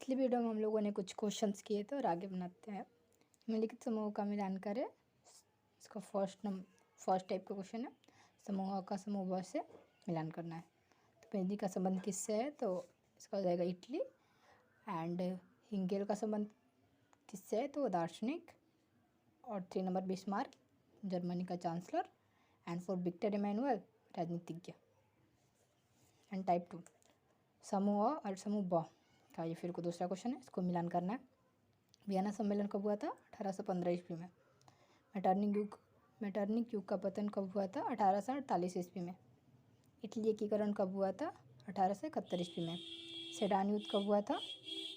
पिछली वीडियो में हम लोगों ने कुछ क्वेश्चंस किए थे और आगे बनाते हैं। निम्नलिखित समूहों का मिलान करें। इसका फर्स्ट टाइप का क्वेश्चन है, समूह अ का समूह ब से मिलान करना है। तो मेहंदी का संबंध किससे है, तो इसका हो जाएगा इटली। एंड हिंगेल का संबंध किससे है, तो दार्शनिक। और 3 नंबर बिस्मार्क, जर्मनी का चांसलर। एंड 4 विक्टर इमैनुअल, राजनीतिज्ञ। एंड टाइप 2 समूह अ और समूह ब का ये फिर को दूसरा क्वेश्चन है, इसको मिलान करना है। वियना सम्मेलन कब हुआ था, 1815 ईस्वी में। मेटरनिक युग का पतन कब हुआ था, 1848 ईस्वी में। इटली एकीकरण कब हुआ था, 1871 ईस्वी में। सेडान युद्ध कब हुआ था,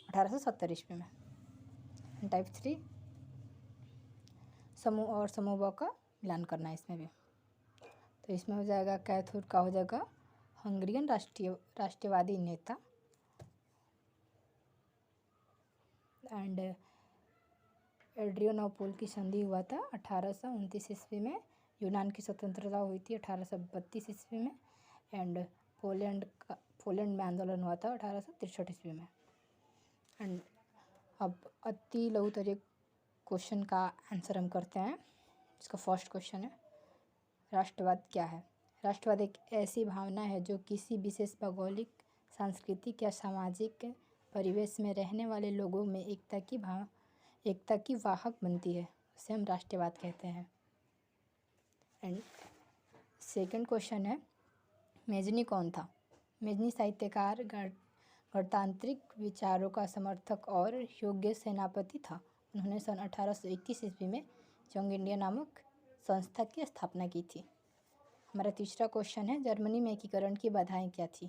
1870 ईस्वी में। टाइप 3 समूह और समूह ब का मिलान करना है इसमें भी। तो इसमें हो जाएगा कैथोर का हो जाएगा हंगरियन राष्ट्रवादी नेता। एंड एड्रियानोपोल की संधि हुआ था 1829 ईस्वी में। यूनान की स्वतंत्रता हुई थी 1832 ईस्वी में। एंड पोलैंड में आंदोलन हुआ था 1863 ईस्वी में। एंड अब अति लघुतरीय क्वेश्चन का आंसर हम करते हैं। इसका फर्स्ट क्वेश्चन है, राष्ट्रवाद क्या है। राष्ट्रवाद एक ऐसी भावना है जो किसी विशेष भौगोलिक, सांस्कृतिक या सामाजिक परिवेश में रहने वाले लोगों में एकता की वाहक बनती है, उसे हम राष्ट्रवाद कहते हैं। एंड सेकंड क्वेश्चन है, मेजनी कौन था। मेजनी साहित्यकार, गणतांत्रिक विचारों का समर्थक और योग्य सेनापति था। उन्होंने सन 1821 ईस्वी में यंग इंडिया नामक संस्था की स्थापना की थी। हमारा तीसरा क्वेश्चन है, जर्मनी में एकीकरण की बाधाएं क्या थी।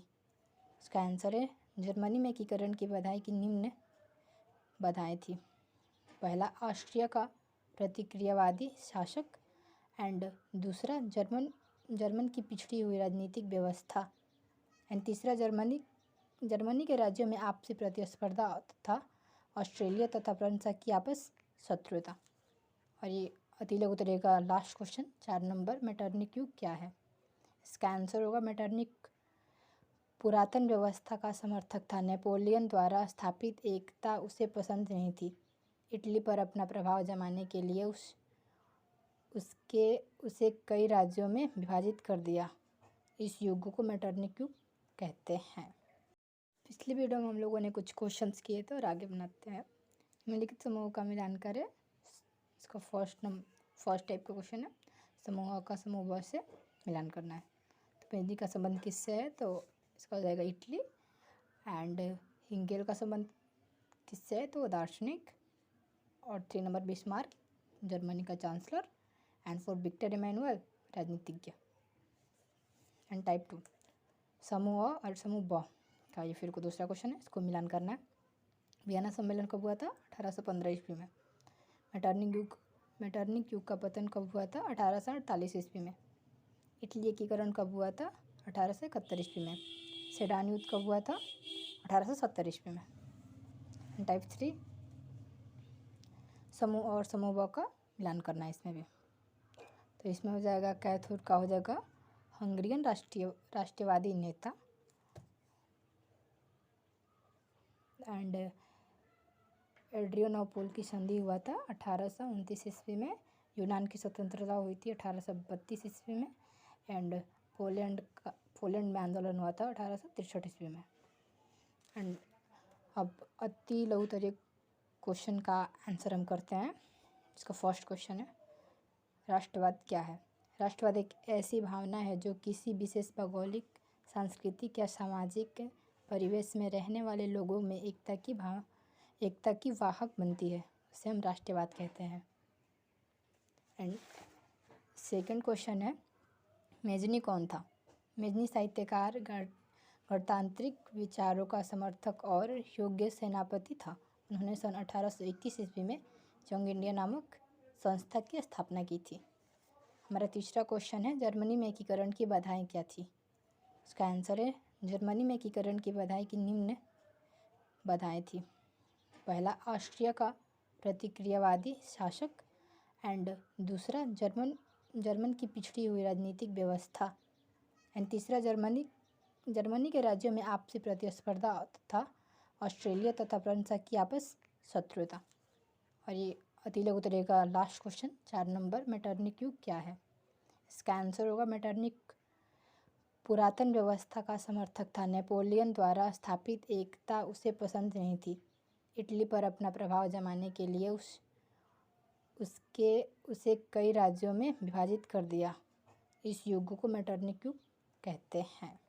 उसका आंसर है, जर्मनी में एकीकरण की बाधाएं की निम्न बाधाएं थी। पहला, ऑस्ट्रिया का प्रतिक्रियावादी शासक। एंड दूसरा, जर्मन की पिछड़ी हुई राजनीतिक व्यवस्था। एंड तीसरा, जर्मनी के राज्यों में आपसी प्रतिस्पर्धा तथा ऑस्ट्रेलिया तथा फ्रांस की आपस शत्रुता। और ये अति लघुतरीय का लास्ट क्वेश्चन 4 नंबर, मेटरनिक युग क्या है। इसका आंसर होगा, मेटरनिक पुरातन व्यवस्था का समर्थक था। नेपोलियन द्वारा स्थापित एकता उसे पसंद नहीं थी। इटली पर अपना प्रभाव जमाने के लिए उसे कई राज्यों में विभाजित कर दिया। इस युग को मेटरनिक युग कहते हैं। पिछली वीडियो में हम लोगों ने कुछ क्वेश्चंस किए थे और आगे बनाते हैं। निम्नलिखित समूहों का मिलान करें। इसका फर्स्ट टाइप का क्वेश्चन है, समूह अ का समूह ब से मिलान करना है। तो मेहंदी का संबंध किससे है, तो इसका हो जाएगा इटली। एंड हिंगेल का संबंध किससे है, तो दार्शनिक। और 3 नंबर बिस्मार्क, जर्मनी का चांसलर। एंड 4 विक्टर इमैनुअल, राजनीतिज्ञ। एंड टाइप 2 समूह अ और समूह ब का ये फिर को दूसरा क्वेश्चन है, इसको मिलान करना है। वियना सम्मेलन कब हुआ था, 1815 ईस्वी में। मेटरनिक युग का पतन कब हुआ था, 1848 ईस्वी में। इटली एकीकरण कब हुआ था, 1871 ईस्वी में। सेडान युद्ध कब हुआ था, 1870 ईस्वी में। टाइप 3 समूह और समूह ब का मिलान करना है इसमें भी। तो इसमें हो जाएगा कैथोर का हो जाएगा हंगरियन राष्ट्रवादी नेता। एंड एड्रियानोपोल की संधि हुआ था 1829 ईस्वी में। यूनान की स्वतंत्रता हुई थी 1832 ईस्वी में। एंड पोलैंड में आंदोलन हुआ था 1863 ईस्वी में। एंड अब अति लघुतरीय क्वेश्चन का आंसर हम करते हैं। इसका फर्स्ट क्वेश्चन है, राष्ट्रवाद क्या है। राष्ट्रवाद एक ऐसी भावना है जो किसी विशेष भौगोलिक, सांस्कृतिक या सामाजिक परिवेश में रहने वाले लोगों में एकता की वाहक बनती है, उसे हम राष्ट्रवाद कहते हैं। एंड सेकंड क्वेश्चन है, मेजनी कौन था। मेजनी साहित्यकार, गणतांत्रिक विचारों का समर्थक और योग्य सेनापति था। उन्होंने सन 1821 ईस्वी में यंग इंडिया नामक संस्था की स्थापना की थी। हमारा तीसरा क्वेश्चन है, जर्मनी में एकीकरण की बाधाएं क्या थी। उसका आंसर है, जर्मनी में एकीकरण की बाधाएं की निम्न बाधाएं थी। पहला, ऑस्ट्रिया का प्रतिक्रियावादी शासक। एंड दूसरा, जर्मन की पिछड़ी हुई राजनीतिक व्यवस्था। एंड तीसरा, जर्मनी के राज्यों में आपसी प्रतिस्पर्धा तथा ऑस्ट्रेलिया तथा फ्रांस की आपस शत्रुता। और ये अति लघु उत्तरीय का लास्ट क्वेश्चन 4 नंबर, मेटरनिक युग क्या है? इसका आंसर होगा मेटरनिक पुरातन व्यवस्था का समर्थक था। नेपोलियन द्वारा स्थापित एकता उसे पसंद नहीं थी। इटली पर अपना प्रभाव जमाने के लिए उसे कई राज्यों में विभाजित कर दिया। इस युग को मेटरनिक युग कहते हैं।